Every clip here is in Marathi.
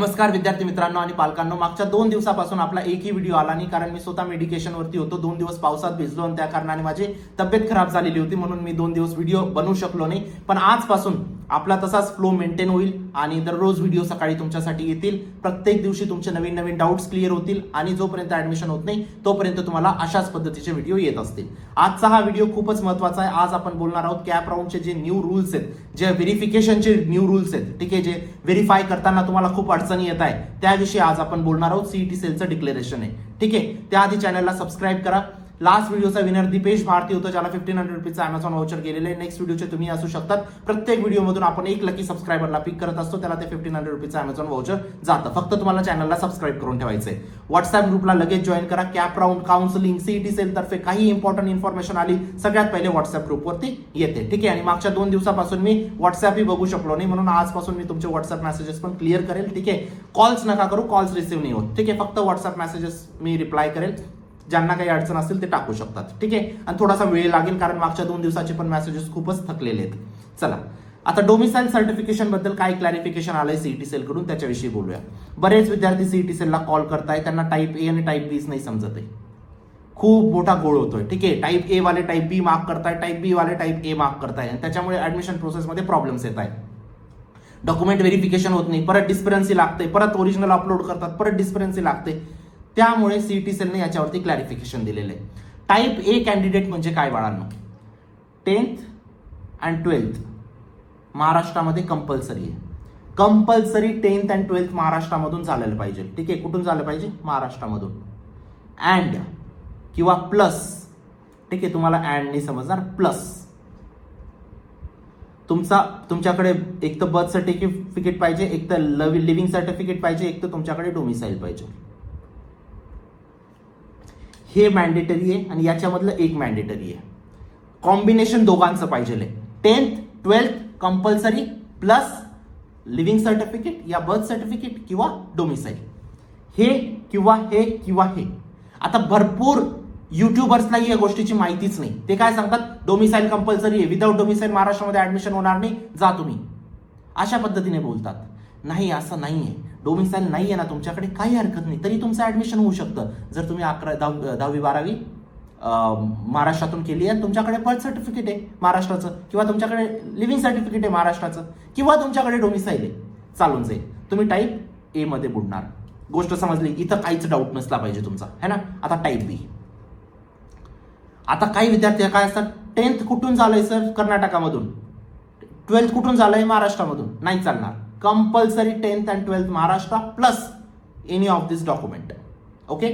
नमस्कार विद्यार्थी मित्रांनो आणि पालकांनो, मागच्या 2 दिवसापासून आपला एकही व्हिडिओ आला नाही कारण मी स्वतः मेडिकेशन वरती होतो. 2 दिवस पावसात भिजलो आणि त्या कारणाने माझी तब्येत खराब झालेली होती, म्हणून मी 2 दिवस व्हिडिओ बनवू शकलो नाही. पण आजपासून आपला तसाच फ्लो मेंटेन होईल आणि दररोज व्हिडिओ सकाळी तुमच्यासाठी येतील. प्रत्येक दिवशी तुमचे नवीन नवीन डाऊट्स क्लिअर होतील आणि जोपर्यंत ऍडमिशन होत नाही तोपर्यंत तुम्हाला अशाच पद्धतीचे व्हिडिओ येत असतील. आजचा हा व्हिडिओ खूपच महत्त्वाचा आहे. आज आपण बोलणार आहोत कॅप राऊंडचे जे न्यू रूल्स आहेत, जे व्हेरिफिकेशनचे न्यू रूल्स आहेत, ठीक आहे, जे व्हेरीफाय करताना तुम्हाला खूप अडचणी येत आहे त्याविषयी आज आपण बोलणार आहोत. सीईटी सेलचं डिक्लेरेशन आहे, ठीक आहे. त्याआधी चॅनलला सबस्क्राईब करा. लास्ट व्हिडिओचा विनर दीपेश भारती होता, ज्याला 1500 रुपीजचा अमेझॉन वाउचर गेलेले आहे. नेक्स्ट व्हिडिओचे तुम्ही असू शकतात. प्रत्येक व्हिडिओमधून आपण एक लकी सबस्क्रायबरला पिक करत असतो, त्याला ते 1500 रुपीजचा अमेझॉन वाउचर जातं. फक्त तुम्हाला चॅनलला सबस्क्राईब करून ठेवायचंय. व्हॉट्सअप ग्रुपला लगेच जॉईन करा. CAP round, counselling, CET cell तर्फे काही इम्पॉर्टंट इन्फॉर्मेशन आली सगळ्यात पहिले व्हॉट्सअप ग्रुपवरती येते, ठीक आहे. आणि मागच्या 2 दिवसापासून मी व्हॉट्सअपही बघू शकलो नाही, म्हणून आजपासून मी तुमचे व्हॉट्सअप मेसेजेस पण क्लिअर करेल, ठीक आहे. कॉल्स नका करू, कॉल्स रिसिव्ह नाही होत, ठीक आहे. फक्त व्हॉट्सअप मेसेजेस मी रिप्लाय करेल. ज्यांना काही अडचण असेल ते टाकू शकतात, ठीक आहे. आणि थोडासा वेळ लागेल कारण मागच्या 2 दिवसाचे पण मेसेजेस खूपच थकलेले आहेत. चला, आता डोमिसाइल सर्टिफिकेशन बद्दल काय क्लॅरिफिकेशन आलंय सीईटी सेल कडून त्याच्याविषयी बोलूया. बरेच विद्यार्थी सीईटी सेलला कॉल करताय, त्यांना टाईप ए आणि टाईप बी नाही समजत आहे. खूप मोठा गोळ होतोय, ठीक आहे. टाईप ए वाले टाईप बी मार्क करताय, टाईप बी वाले टाईप ए मार्क करताय आणि त्याच्यामुळे ऍडमिशन प्रोसेसमध्ये प्रॉब्लेम्स येत आहेत. डॉक्युमेंट व्हेरिफिकेशन होत नाही, परत डिस्परन्सी लागते, परत ओरिजिनल अपलोड करतात, परत डिस्परन्सी लागते. त्यामुळे सीईटी सेलने याच्यावरती क्लॅरिफिकेशन दिलेलं आहे. टाईप ए कॅन्डिडेट म्हणजे काय बाळांनो? 10th अँड 12th महाराष्ट्रामध्ये कंपल्सरी आहे. कंपल्सरी 10th अँड 12th महाराष्ट्रामधून झालेलं पाहिजे, ठीक आहे. कुठून झालं पाहिजे? महाराष्ट्रामधून. अँड किंवा प्लस, ठीक आहे. तुम्हाला अँड नाही समजणार, प्लस तुमच्याकडे एक तर बर्थ सर्टिफिकेट पाहिजे, एक तर लिव्हिंग सर्टिफिकेट पाहिजे, एक तर तुमच्याकडे डोमिसाइल पाहिजे. हे मॅन्डेटरी आहे आणि याच्यामधलं एक मॅन्डेटरी आहे. कॉम्बिनेशन दोघांचं पाहिजे. 10th 12th compulsory plus living certificate या बर्थ सर्टिफिकेट किंवा डोमिसाइल. हे किंवा हे किंवा हे. आता भरपूर युट्यूबर्सलाही या गोष्टीची माहितीच नाही. ते काय सांगतात? डोमिसाइल कंपल्सरी आहे, विदाउट डोमिसाइल महाराष्ट्रामध्ये ऍडमिशन होणार नाही, जा तुम्ही, अशा पद्धतीने बोलतात. नाही, असं नाहीये. डोमिसाइल नाहीये ना तुमच्याकडे, काही हरकत नाही, तरी तुमचं ऍडमिशन होऊ शकतं. जर तुम्ही 10वी 12वी महाराष्ट्रातून केली आहे, तुमच्याकडे बर्थ सर्टिफिकेट आहे महाराष्ट्राचं, किंवा तुमच्याकडे लिव्हिंग सर्टिफिकेट आहे महाराष्ट्राचं, किंवा तुमच्याकडे डोमिसाइल आहे, चालून जाईल. तुम्ही टाईप ए मध्ये बुडणार. गोष्ट समजली? इथं काहीच डाऊट नसला पाहिजे तुमचा, है ना. आता टाईप बी. आता काही विद्यार्थी काय असतात, 10th कुठून झालंय सर? कर्नाटकामधून. 12th कुठून झालंय? महाराष्ट्रामधून. नाही चालणार. Compulsory 10th and 12th Maharashtra plus any of this document, okay.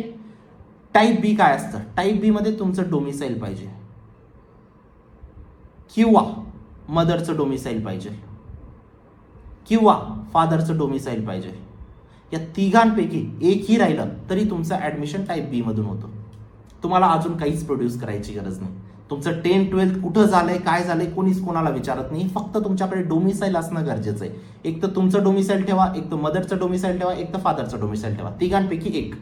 Type B काय असतं? टाईप बी मध्ये तुमचं डोमिसाइल पाहिजे किंवा मदरचं डोमिसाइल पाहिजे किंवा फादरचं डोमिसाइल पाहिजे. या तिघांपैकी एकही राहिलं तरी तुमचं ऍडमिशन टाईप बी मधून होतं. तुम्हाला अजून काहीच प्रोड्यूस करायची गरज नाही. तुमचं 10th 12th कुठं झालंय, काय झालंय, कोणीच कोणाला विचारत नाही. फक्त तुमच्याकडे डोमिसाइल असणं गरजेचं आहे. एक तर तुमचं डोमिसाइल ठेवा, एक तर मदरचं डोमिसाइल ठेवा, एक तर फादरचं डोमिसाइल ठेवा, तिघांपैकी एक.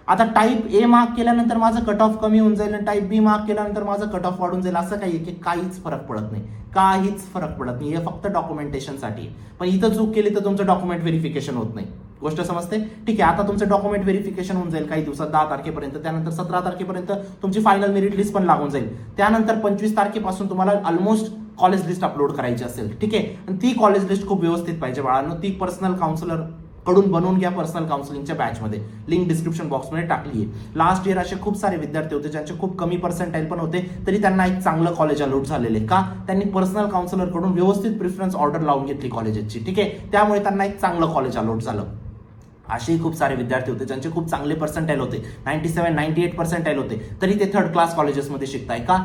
आता टाईप ए मार्क केल्यानंतर माझं कट ऑफ कमी होऊन जाईल आणि टाईप बी मार्क केल्यानंतर माझं कट ऑफ वाढून जाईल, असं काही की काहीच फरक पडत नाही. काहीच फरक पडत नाही. हे फक्त डॉक्युमेंटेशनसाठी. पण इथं चूक केली तर तुमचं डॉक्युमेंट व्हेरिफिकेशन होत नाही. गोष्ट समजते? ठीक आहे. आता तुमचं डॉक्युमेंट व्हेरिफिकेशन होऊन जाईल काही दिवसात, 10 तारखेपर्यंत. त्यानंतर 17 तारखेपर्यंत तुमची फायनल मेरिट लिस्ट पण लागून जाईल. त्यानंतर 25 तारखेपासून तुम्हाला ऑलमोस्ट कॉलेज लिस्ट अपलोड करायची असेल, ठीक आहे. आणि ती कॉलेज लिस्ट खूप व्यवस्थित पाहिजे बाळांनो. ती पर्सनल काउन्सिलर कडून बनवून घ्या पर्सनल काउन्सिलिंगच्या बॅचमध्ये. लिंक डिस्क्रिप्शन बॉक्समध्ये टाकली आहे. लास्ट इयर असे खूप सारे विद्यार्थी होते ज्यांचे खूप कमी पर्सेंटाईल पण होते, तरी त्यांना एक चांगलं कॉलेज अलॉट झालेले. का? त्यांनी पर्सनल काउन्सिलर कडून व्यवस्थित प्रिफरन्स ऑर्डर लावून घेतली कॉलेजेसची, ठीक आहे. त्यामुळे त्यांना एक चांगलं कॉलेज अलॉट झालं. असेही खूप सारे विद्यार्थी होते ज्यांचे खूप चांगले पर्सेंटाईल होते, 97 98 पर्सेंटाईल होते, तरी ते 3rd क्लास कॉलेजेसमध्ये शिकताय. का?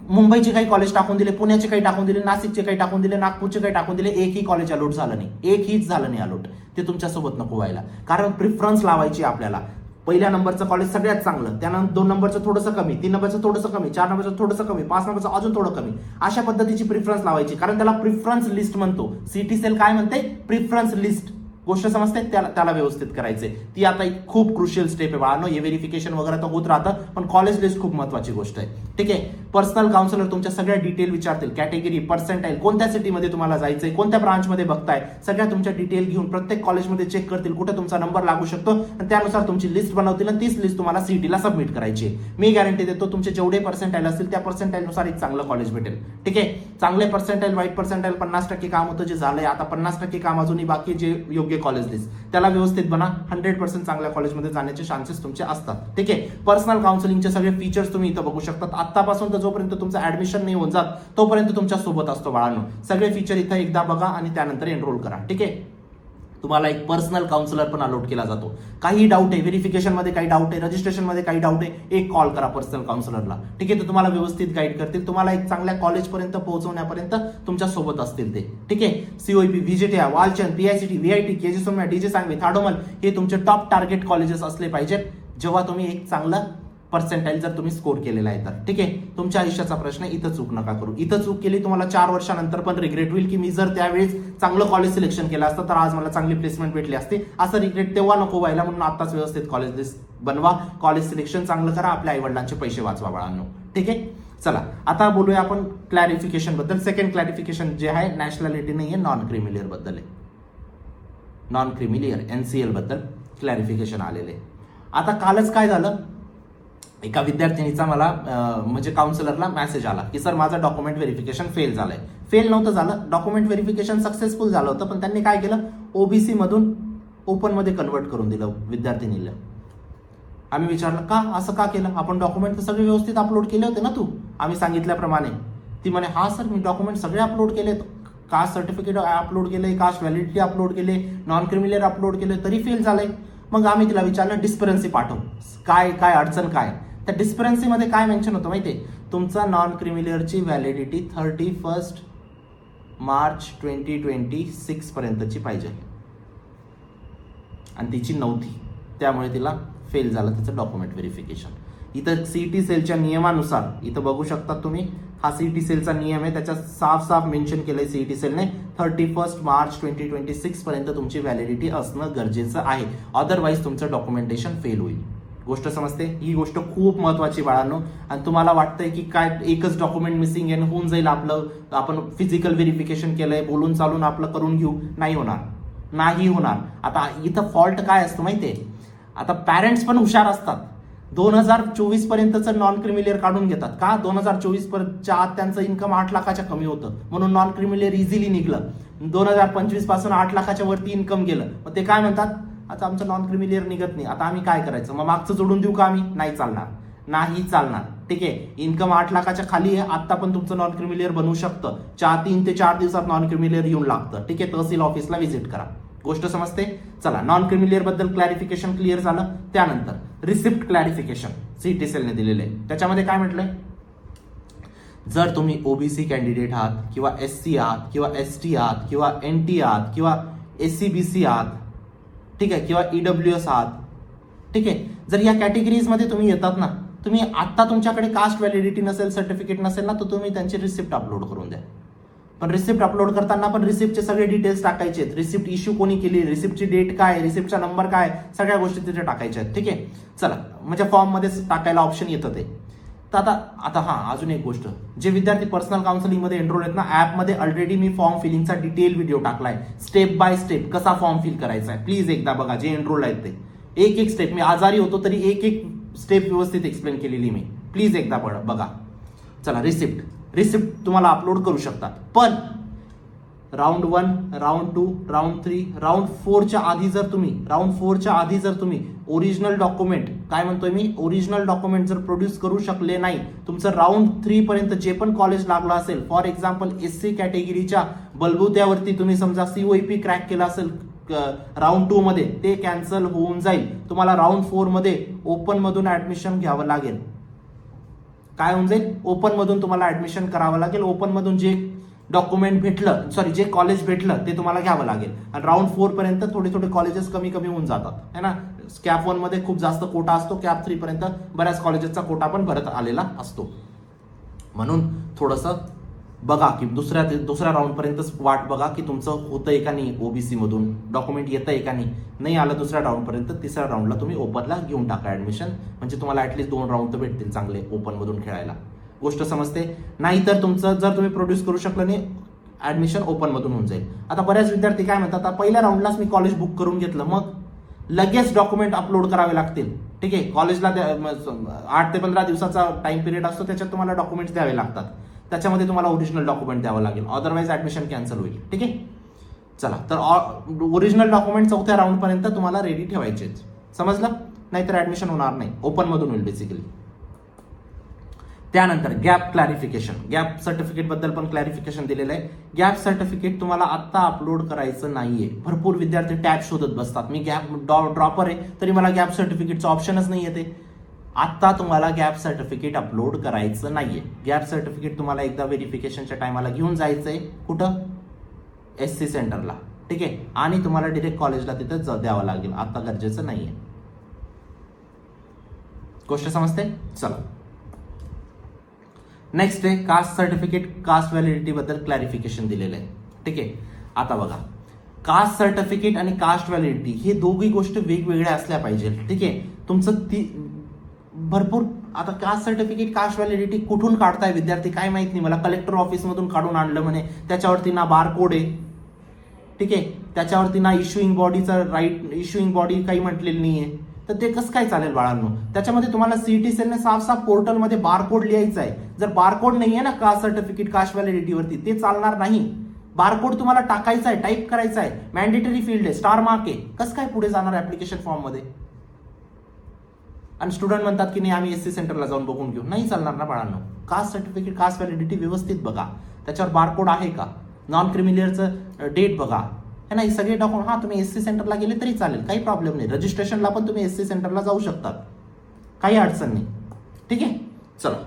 मुंबईचे काही कॉलेज टाकून दिले, पुण्याचे काही टाकून दिले, नाशिकचे काही टाकून दिले, नागपूरचे काही टाकून दिले, एकही कॉलेज अलॉट झालं नाही. एकहीच झालं नाही अलॉट. ते तुमच्यासोबत नको व्हायला. कारण प्रिफरन्स लावायची आपल्याला. पहिल्या नंबरचं कॉलेज सगळ्यात चांगलं, त्यानंतर 2 नंबरचं थोडंसं कमी, 3 नंबरचं थोडंसं कमी, 4 नंबरचं थोडंसं कमी, 5 नंबरचं अजून थोडं कमी, अशा पद्धतीची प्रिफरन्स लावायची. कारण त्याला प्रिफरन्स लिस्ट म्हणतो. सीईटी सेल काय म्हणते? Preference list. गोष्ट समजते? त्याला व्यवस्थित करायचे. ती आता एक खूप क्रुशियल स्टेप आहे बाळांनो. हे व्हेरिफिकेशन वगैरे तर होत राहतं, पण कॉलेज लिस्ट खूप महत्वाची गोष्ट आहे, ठीक आहे. पर्सनल काउन्सिलर तुमच्या सगळ्या डिटेल विचारतील, कॅटेगरी, पर्सेंटाईल, कोणत्या सिटीमध्ये तुम्हाला जायचंय, कोणत्या ब्रांचमध्ये बघताय, सगळ्या तुमच्या डिटेल घेऊन प्रत्येक कॉलेजमध्ये चेक करतील कुठे तुमचा नंबर लागू शकतो आणि त्यानुसार तुमची लिस्ट बनवतील आणि तीच लिस्ट तुम्हाला सीईटीला सबमिट करायची. मी गॅरंटी देतो तुमचे जेवढे पर्सेंटाईल असतील त्या पर्सेंटाईलनुसार एक चांगलं कॉलेज भेटेल. ठीक आहे, चांगले पर्सेंटाईल, वाईट पर्सेंटाईल 50% काम होतं जे झालंय, आता 50% काम अजूनही बाकी, जे योग्य कॉलेज लिस्ट त्याला व्यवस्थित बना. 100% चांगल्या कॉलेजमध्ये जाण्याचे चान्सेस तुमचे असतात. ठीक आहे, पर्सनल काउन्सिलिंगचे सगळे फीचर्स तुम्ही इथं बघू शकतात. आतापासून तर जोपर्यंत तुमचं ऍडमिशन नाही होऊन जात तोपर्यंत तुमच्या सोबत असतो बाळांनो. सगळे फीचर इथं एकदा बघा आणि त्यानंतर एनरोल करा. ठीक आहे, तुम्हाला एक पर्सनल काउन्सिलर पण अलॉट केला जातो. काही डाऊट आहे, व्हेरिफिकेशन मध्ये काही डाऊट आहे, रजिस्ट्रेशन मध्ये काही डाऊट आहे, एक कॉल करा पर्सनल काउन्सिलरला. ठीक आहे, तर तुम्हाला व्यवस्थित गाईड करतील, तुम्हाला एक चांगल्या कॉलेजपर्यंत पोहोचवण्यापर्यंत तुमच्या सोबत असतील ते. ठीक आहे, COEP, VJTI, Walchand, PICT, VIT, KJ Somaiya, DJ Sanghvi, Thadomal हे तुमचे टॉप टार्गेट कॉलेजेस असले पाहिजेत जेव्हा तुम्ही एक चांगला पर्सेंटाईल जर तुम्ही स्कोर केलेला आहे तर. ठीक आहे, तुमच्या आयुष्याचा प्रश्न, इथं चूक नका करू. इथं चूक केली तुम्हाला 4 वर्षानंतर पण रिग्रेट होईल की मी जर त्यावेळेस चांगलं कॉलेज सिलेक्शन केलं असतं तर आज मला चांगली प्लेसमेंट भेटली असते. असं रिग्रेट तेव्हा नको व्हायला, म्हणून आताच व्यवस्थित कॉलेज लिस्ट बनवा, कॉलेज सिलेक्शन चांगलं करा, आपल्या आई वडिलांचे पैसे वाचवा बाळांनो. ठीक आहे, चला आता बोलूया आपण क्लॅरिफिकेशन बद्दल. सेकंड क्लॅरिफिकेशन जे आहे नॅशनॅलिटी नाही आहे, नॉन क्रिमिलियर बद्दल आहे. नॉन क्रिमिलियर एनसीएल बद्दल क्लॅरिफिकेशन आलेले. आता कालच काय झालं, एका विद्यार्थिनीचा मला म्हणजे काउन्सिलरला मेसेज आला की सर माझं डॉक्युमेंट व्हेरिफिकेशन फेल झालंय. फेल नव्हतं झालं, डॉक्युमेंट व्हेरिफिकेशन सक्सेसफुल झालं होतं, पण त्यांनी काय केलं, ओबीसी मधून ओपन मध्ये कन्वर्ट करून दिलं विद्यार्थिनीला. आम्ही विचारलं का, असं का केलं, आपण डॉक्युमेंट तर सगळे व्यवस्थित अपलोड केले होते ना तू आम्ही सांगितल्याप्रमाणे. ती म्हणे हा सर मी डॉक्युमेंट सगळे अपलोड केलेत, कास्ट सर्टिफिकेट अपलोड केले, कास्ट व्हॅलिडिटी अपलोड केले, नॉन क्रिमिलियर अपलोड केले, तरी फेल झालंय. मग आम्ही तिला विचारलं डिस्परन्सी पाठव, काय काय अडचण काय. त्या डिस्परन्सी मध्ये काय मेन्शन होतं माहितीये, तुमचा नॉन क्रिमिलियरची व्हॅलिडिटी 31 मार्च 2026 पर्यंतची पाहिजे आणि तिची नव्हती, त्यामुळे तिला फेल झालं तिचं डॉक्युमेंट व्हेरिफिकेशन. इथं सीईटी सेलच्या नियमानुसार इथं बघू शकता तुम्ही, हा सीईटी सेलचा नियम आहे, त्याच्यात साफ साफ मेन्शन केलंय सीईटी सेलने 31 मार्च 2026 पर्यंत तुमची व्हॅलिडिटी असणं गरजेचं आहे, अदरवाईज तुमचं डॉक्युमेंटेशन फेल होईल. गोष्ट समजते, ही गोष्ट खूप महत्वाची बाळांनो. आणि तुम्हाला वाटतंय की काय एकच डॉक्युमेंट मिसिंग आहे, होऊन जाईल आपलं, आपण फिजिकल व्हेरिफिकेशन केलंय, बोलून चालून आपलं करून घेऊ, नाही होणार, नाही होणार. आता इथं फॉल्ट काय असतं माहितीये, आता पॅरेंट्स पण हुशार असतात. 2024 पर्यंतचं नॉन क्रिमिलियर काढून घेतात का, 2024 पर्यंतच्या आत त्यांचं इन्कम 8 लाखाच्या कमी होतं म्हणून नॉन क्रिमिलियर इझिली निघलं. 2025 पासून 8 लाखाच्या वरती इन्कम गेलं, मग ते काय म्हणतात, आता आमचं नॉन क्रिमिलियर निघत नाही, आता आम्ही काय करायचं, मग मागचं जोडून देऊ का आम्ही, नाही चालणार, नाही चालणार. ठीक आहे, इन्कम 8 लाखाच्या खाली आहे, आता पण तुमचं नॉन क्रिमिलियर बनवू शकतं, 3 ते 4 दिवसात नॉन क्रिमिलियर येऊन लागतं. ठीक आहे, तहसील ऑफिसला व्हिजिट करा. गोष्ट समजते. चला, नॉन क्रिमिलियर बद्दल क्लॅरिफिकेशन क्लिअर झालं. त्यानंतर रिसिप्ट क्लॅरिफिकेशन सीईटी सेलने दिलेलं आहे. त्याच्यामध्ये काय म्हटलंय, जर तुम्ही ओबीसी कॅन्डिडेट आहात किंवा एससी आहात किंवा एसटी आहात किंवा एनटी आहात किंवा एससीबीसी आहात, ठीक आहे, किंवा ईडब्ल्यूएस आहात, ठीक आहे, जर या कॅटेगरीज मध्ये तुम्ही येतात ना, तुम्ही आता तुमच्याकडे कास्ट व्हॅलिडिटी नसेल, सर्टिफिकेट नसेल ना, तर तुम्ही त्यांची रिसिप्ट अपलोड करून द्या. पण रिसिप्ट अपलोड करताना पण रिसिप्टचे सगळे डिटेल्स टाकायचे आहेत. रिसिप्ट इश्यू कोणी केली, रिसिप्टची डेट काय, रिसिप्टचा नंबर काय, सगळ्या गोष्टी तिथे टाकायच्या आहेत. ठीक आहे, चला, म्हणजे फॉर्म मध्ये टाकायला ऑप्शन येतं ते. तर आता अजून एक गोष्ट, जे विद्यार्थी पर्सनल काउन्सिलिंग मध्ये एनरोल आहेत ना, ऍपमध्ये ऑलरेडी मी फॉर्म फिलिंगचा डिटेल व्हिडिओ टाकलाय, स्टेप बाय स्टेप कसा फॉर्म फिल करायचा आहे. प्लीज एकदा बघा, जे एनरोल आहेत ते एक एक स्टेप, मी आजारी होतो तरी एक एक स्टेप व्यवस्थित एक्सप्लेन केलेली मी, प्लीज एकदा बघा. चला, रिसिप्ट तुम्हाला अपलोड करू शकतात, पण राऊंड 1, राऊंड 2, राऊंड 3, राऊंड 4च्या आधी जर तुम्ही ओरिजिनल डॉक्युमेंट, काय म्हणतोय मी, ओरिजिनल डॉक्युमेंट जर प्रोड्यूस करू शकले नाही, तुमचं राऊंड 3 पर्यंत जे पण कॉलेज लागलं असेल, फॉर एक्झाम्पल एससी कॅटेगरीच्या बलबुत्यावरती तुम्ही समजा सीओईपी क्रॅक केला असेल राऊंड 2 मध्ये, ते कॅन्सल होऊन जाईल. तुम्हाला राऊंड 4 मध्ये ओपन मधून ऍडमिशन घ्यावं लागेल. काय होऊन जाईल, ओपन मधून तुम्हाला ऍडमिशन करावं लागेल. ओपन मधून जे डॉक्युमेंट भेटलं, जे कॉलेज भेटलं ते तुम्हाला घ्यावं लागेल. आणि राऊंड 4 पर्यंत थोडे कॉलेजेस कमी होऊन जातात, है ना. कॅप 1 मध्ये खूप जास्त कोटा असतो, कॅप 3 पर्यंत बऱ्याच कॉलेजेसचा कोटा पण भरत आलेला असतो. म्हणून थोडंसं बघा की दुसऱ्या राऊंड पर्यंत वाट बघा की तुमचं होतंय का नाही, ओबीसी मधून डॉक्युमेंट येतंय का नाही आलं दुसऱ्या राऊंड पर्यंत, तिसऱ्या राऊंडला तुम्ही ओपनला घेऊन टाका ऍडमिशन, म्हणजे तुम्हाला ऍटलीस्ट 2 राऊंड तर भेटतील चांगले ओपन मधून खेळायला. गोष्ट समजते. नाहीतर तुमचं जर तुम्ही प्रोड्यूस करू शकलं नाही, ऍडमिशन ओपन मधून होऊन जाईल. आता बऱ्याच विद्यार्थी काय म्हणतात, आता पहिल्या राऊंडलाच मी कॉलेज बुक करून घेतलं, मग लगेच डॉक्युमेंट अपलोड करावे लागतील. ठीक आहे, कॉलेजला 8 ते 15 दिवसाचा टाइम पिरियड असतो, त्याच्यात तुम्हाला डॉक्युमेंट्स द्यावे लागतात. त्याच्यामध्ये तुम्हाला ओरिजिनल डॉक्युमेंट द्यावं लागेल, अदरवाईज ऍडमिशन कॅन्सल होईल. ठीक आहे, चला तर ओरिजिनल डॉक्युमेंट 4थ्या राऊंड पर्यंत तुम्हाला रेडी ठेवायचे. समजलं? नाहीतर ऍडमिशन होणार नाही, ओपन मधून होईल बेसिकली. त्यानंतर गॅप क्लॅरिफिकेशन, गॅप सर्टिफिकेट बद्दल पण क्लॅरिफिकेशन दिलेलं आहे. गॅप सर्टिफिकेट तुम्हाला आत्ता अपलोड करायचं नाहीये. भरपूर विद्यार्थी टॅब शोधत बसतात, मी गॅप ड्रॉपर आहे तरी मला गॅप सर्टिफिकेटचं ऑप्शनच नाही येते. आत्ता तुम्हाला गॅप सर्टिफिकेट अपलोड करायचं नाहीये. गॅप सर्टिफिकेट तुम्हाला एकदा व्हेरिफिकेशनच्या टायमाला घेऊन जायचंय, कुठं? SC सेंटरला. ठीक आहे, आणि तुम्हाला डिरेक्ट कॉलेजला तिथं द्यावं लागेल, आता गरजेचं नाहीये. गोष्ट समजते? चला नेक्स्ट आहे कास्ट सर्टिफिकेट, कास्ट व्हॅलिडिटी बद्दल क्लॅरिफिकेशन दिलेलं आहे. ठीक आहे, आता बघा, कास्ट सर्टिफिकेट आणि कास्ट व्हॅलिडिटी हे दोघी गोष्टी वेगवेगळ्या असल्या पाहिजे. ठीक आहे, तुमचं भरपूर आता कास्ट सर्टिफिकेट, कास्ट व्हॅलिडिटी कुठून काढताय विद्यार्थी काय माहित नाही. मला कलेक्टर ऑफिस मधून काढून आणलं म्हणे, त्याच्यावरती ना बारकोड आहे. ठीक आहे, त्याच्यावरती ना इश्युइंग बॉडीचा इश्युइंग बॉडी काही म्हटलेली नाहीये. तर ते कसं काय चालेल बाळांनो? त्याच्यामध्ये तुम्हाला सीईटी सेलने साफ पोर्टलमध्ये बारकोड लिहायचा आहे. जर बारकोड नाहीये ना कास्ट सर्टिफिकेट, कास्ट व्हॅलिडिटीवरती, ते चालणार नाही. बारकोड तुम्हाला टाकायचा आहे, टाईप करायचा आहे, मॅन्डेटरी फील्ड आहे, स्टार मार्क आहे. कसं काय पुढे जाणार ऍप्लिकेशन फॉर्म मध्ये? आणि स्टुडंट म्हणतात की नाही आम्ही SC सेंटरला जाऊन बघून घेऊ. नाही चालणार ना बाळांनो. कास्ट सर्टिफिकेट, कास्ट व्हॅलिडिटी व्यवस्थित बघा, त्याच्यावर बारकोड आहे का, नॉन क्रिमिलियरचं डेट बघा, है ना. हे सगळे डॉक्युमेंट, हा तुम्ही SC सेंटरला गेले तरी चालेल, काही प्रॉब्लेम नाही. रजिस्ट्रेशनला पण तुम्ही SC सेंटरला जाऊ शकतात, काही अडचण नाही. ठीक आहे, चला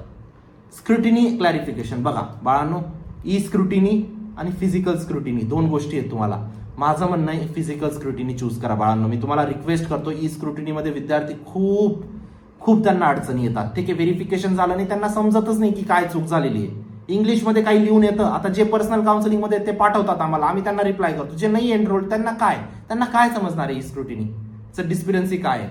स्क्रुटिनी क्लॅरिफिकेशन बघा बाळांनो. ई स्क्रुटिनी आणि फिजिकल स्क्रुटिनी दोन गोष्टी आहेत. तुम्हाला माझं म्हणणं आहे फिजिकल स्क्रुटिनी चूज करा बाळांनो. मी तुम्हाला रिक्वेस्ट करतो, ई स्क्रुटिनीमध्ये विद्यार्थी खूप त्यांना अडचणी येतात. ठीक आहे, व्हेरिफिकेशन झालं नाही, त्यांना समजतच नाही की काय चूक झालेली आहे. इंग्लिशमध्ये काही लिहून येतं, आता जे पर्सनल काउन्सिलिंग मध्ये ते पाठवतात आम्हाला, आम्ही त्यांना रिप्लाय करतो. जे नाही एनरोल्ड त्यांना काय समजणार आहे स्क्रुटिनीचं डिस्पिरन्सी काय आहे?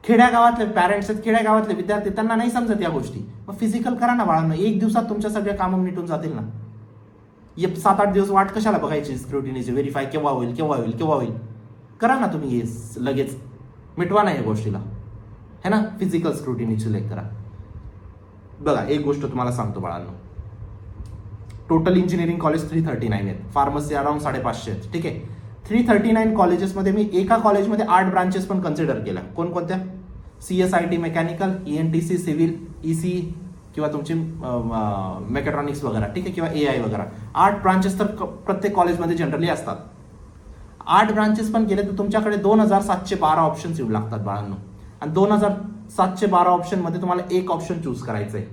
खेड्यागावातले पॅरेंट्स आहेत, खेड्यागावातले विद्यार्थी, त्यांना नाही समजत या गोष्टी. मग फिजिकल करा ना बाळांनो, 1 दिवसात तुमच्या सगळ्या कामं मिटून जातील ना. 7-8 दिवस वाट कशाला बघायची स्क्रुटिनीची? व्हेरीफाय केव्हा होईल? करा ना तुम्ही हे लगेच, मिटवा ना या गोष्टीला, है ना. फिजिकल स्क्रुटिनी सिलेक्ट करा. बघा एक गोष्ट तुम्हाला सांगतो बाळांनो, टोटल इंजिनिअरिंग कॉलेज 339 आहेत, फार्मसी अराउंड 550 आहेत. ठीक आहे, 339 कॉलेजेसमध्ये मी एका कॉलेजमध्ये 8 ब्रांचेस पण कन्सिडर केल्या. कोणकोणत्या? CSIT mechanical, ENTC civil, EC किंवा तुमची मेकॅट्रॉनिक्स वगैरे. ठीक आहे, किंवा AI वगैरे. 8 ब्रांचेस तर प्रत्येक कॉलेजमध्ये जनरली असतात. 8 ब्रांचेस पण केले तर तुमच्याकडे 2712 ऑप्शन्स येऊ लागतात बाळांनो. आणि 2712 ऑप्शन मध्ये तुम्हाला एक ऑप्शन चूज करायचंय.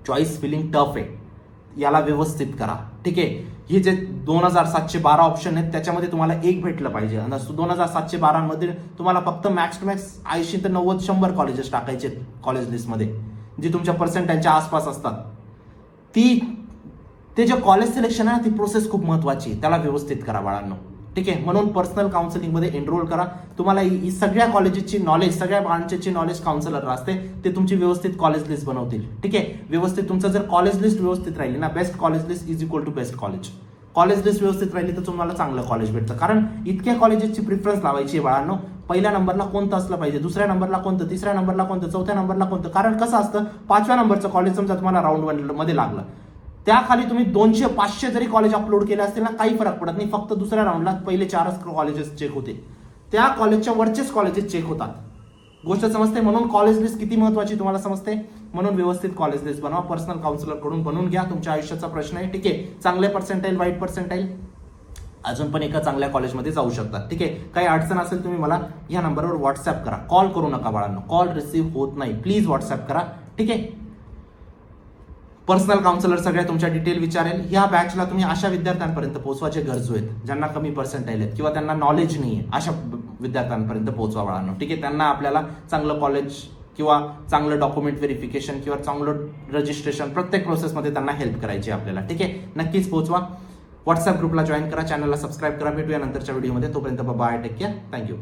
चॉईस फिलिंग टफ आहे, याला व्यवस्थित करा. ठीक आहे, हे जे 2712 ऑप्शन आहेत त्याच्यामध्ये तुम्हाला एक भेटलं पाहिजे. आणि 2712 मध्ये तुम्हाला फक्त मॅक्स टू मॅक्स 80 ते 90 100 कॉलेजेस टाकायचे कॉलेज लिस्टमध्ये, जी तुमच्या पर्सेंटाईलच्या आसपास असतात. ते जे कॉलेज सिलेक्शन आहे ना, ती प्रोसेस खूप महत्वाची आहे, त्याला व्यवस्थित करा बाळांनो. ठीक आहे, म्हणून पर्सनल काउन्सिलिंग मध्ये एनरोल करा. तुम्हाला सगळ्या कॉलेजेसची नॉलेज, सगळ्या ब्रांचेसची नॉलेज काउन्सिलर असते, ते तुमची व्यवस्थित कॉलेज लिस्ट बनवतील. ठीक आहे, व्यवस्थित तुमचं जर कॉलेज लिस्ट व्यवस्थित राहिली ना, best college list is equal to best college. College list व्यवस्थित राहिली तर तुम्हाला चांगलं कॉलेज भेटतं. कारण इतक्या कॉलेजेसची प्रिफरन्स लावायची आहे बाळांनो. पहिल्या नंबरला कोणतं असलं पाहिजे, दुसऱ्या नंबरला कोणतं, तिसऱ्या नंबरला कोणतं, चौथ्या नंबरला कोणतं. कारण कसं असतं, 5व्या नंबरचं कॉलेज समजा तुम्हाला राऊंड 1 मध्ये लागलं, त्याखाली तुम्ही 200-500 जरी कॉलेज अपलोड केले असतील ना, काही फरक पडत नाही. फक्त दुसऱ्या राऊंडला पहिले 4च कॉलेजेस चेक होते, त्या कॉलेजच्या वरचेच कॉलेजेस चेक होतात. गोष्ट समजते? म्हणून कॉलेज लिस्ट किती महत्वाची तुम्हाला समजते. म्हणून व्यवस्थित कॉलेज लिस्ट बनवा, पर्सनल काउन्सिलर कडून बनवून घ्या. तुमच्या आयुष्याचा प्रश्न आहे. ठीक आहे, चांगले पर्सेंटाईल, वाईट पर्सेंटाईल, अजून पण एका चांगल्या कॉलेजमध्ये जाऊ शकतात. ठीक आहे, काही अडचण असेल तुम्ही मला या नंबरवर व्हॉट्सअप करा, कॉल करू नका बाळांनो. कॉल रिसीव्ह होत नाही, प्लीज व्हॉट्सअप करा. ठीक आहे, पर्सनल काउन्सिलर सगळ्या तुमच्या डिटेल विचारेल. या बॅचला तुम्ही अशा विद्यार्थ्यांपर्यंत पोहोचवा जे गरजू आहेत, ज्यांना कमी पर्सेंटाईल आहेत किंवा त्यांना नॉलेज नाही आहे, अशा विद्यार्थ्यांपर्यंत पोहोचवा बाळांनो. ठीक आहे, त्यांना आपल्याला चांगलं कॉलेज किंवा चांगलं डॉक्युमेंट व्हेरिफिकेशन किंवा चांगलं रजिस्ट्रेशन, प्रत्येक प्रोसेसमध्ये त्यांना हेल्प करायची आपल्याला. ठीक आहे, नक्कीच पोहोचवा. व्हॉट्सअप ग्रुपला जॉईन करा, चॅनलला सबस्क्राईब करा. भेटूया नंतरच्या व्हिडिओमध्ये. तोपर्यंत बाय, टेक केअर, थँक्यू.